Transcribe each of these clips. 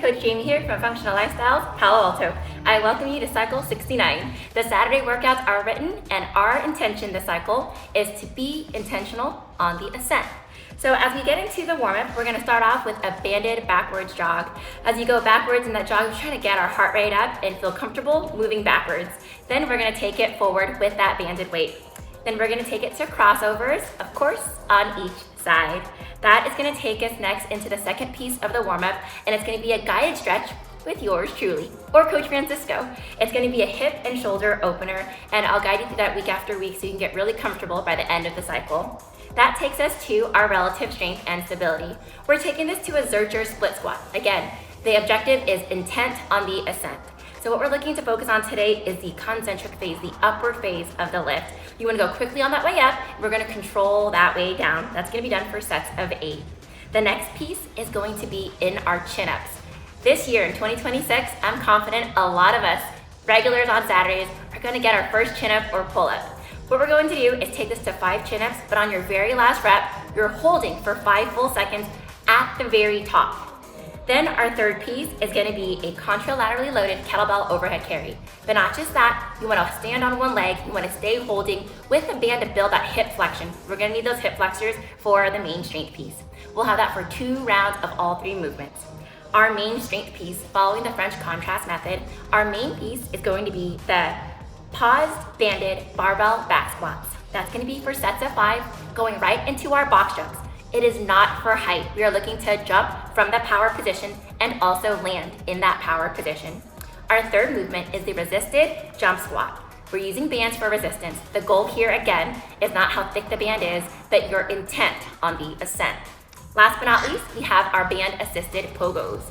Coach Jamie here from Functional Lifestyles, Palo Alto. I welcome you to Cycle 69. The Saturday workouts are written, and our intention this cycle is to be intentional on the ascent. So as we get into the warm-up, we're gonna start off with a banded backwards jog. As you go backwards in that jog, we're trying to get our heart rate up and feel comfortable moving backwards. Then we're gonna take it forward with that banded weight. Then we're gonna take it to crossovers, of course, on each side. That is gonna take us next into the second piece of the warm-up, and it's gonna be a guided stretch with yours truly, or Coach Francisco. It's gonna be a hip and shoulder opener, and I'll guide you through that week after week so you can get really comfortable by the end of the cycle. That takes us to our relative strength and stability. We're taking this to a Zercher split squat. Again, the objective is intent on the ascent. So what we're looking to focus on today is the concentric phase, the upward phase of the lift. You wanna go quickly on that way up. We're gonna control that way down. That's gonna be done for sets of 8. The next piece is going to be in our chin-ups. This year in 2026, I'm confident a lot of us, regulars on Saturdays, are gonna get our first chin-up or pull-up. What we're going to do is take this to 5 chin-ups, but on your very last rep, you're holding for 5 full seconds at the very top. Then our third piece is gonna be a contralaterally loaded kettlebell overhead carry. But not just that, you wanna stand on one leg, you wanna stay holding with the band to build that hip flexion. We're gonna need those hip flexors for the main strength piece. We'll have that for 2 rounds of all 3 movements. Our main strength piece, following the French contrast method, our main piece is going to be the paused banded barbell back squats. That's gonna be for sets of 5, going right into our box jumps. It is not for height. We are looking to jump from the power position and also land in that power position. Our third movement is the resisted jump squat. We're using bands for resistance. The goal here again is not how thick the band is, but your intent on the ascent. Last but not least, we have our band assisted pogos.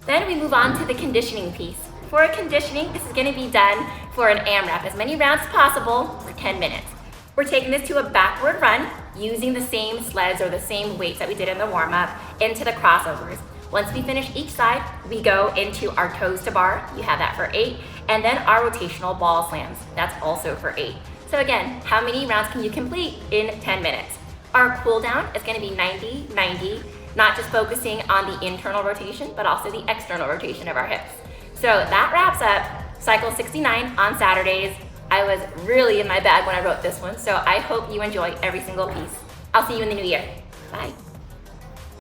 Then we move on to the conditioning piece. For conditioning, this is gonna be done for an AMRAP, as many rounds as possible for 10 minutes. We're taking this to a backward run using the same sleds or the same weights that we did in the warm-up into the crossovers. Once we finish each side, we go into our toes to bar. You have that for 8. And then our rotational ball slams. That's also for 8. So again, how many rounds can you complete in 10 minutes? Our cool down is gonna be 90-90, not just focusing on the internal rotation, but also the external rotation of our hips. So that wraps up Cycle 69 on Saturdays. I was really in my bag when I wrote this one, so I hope you enjoy every single piece. I'll see you in the new year. Bye.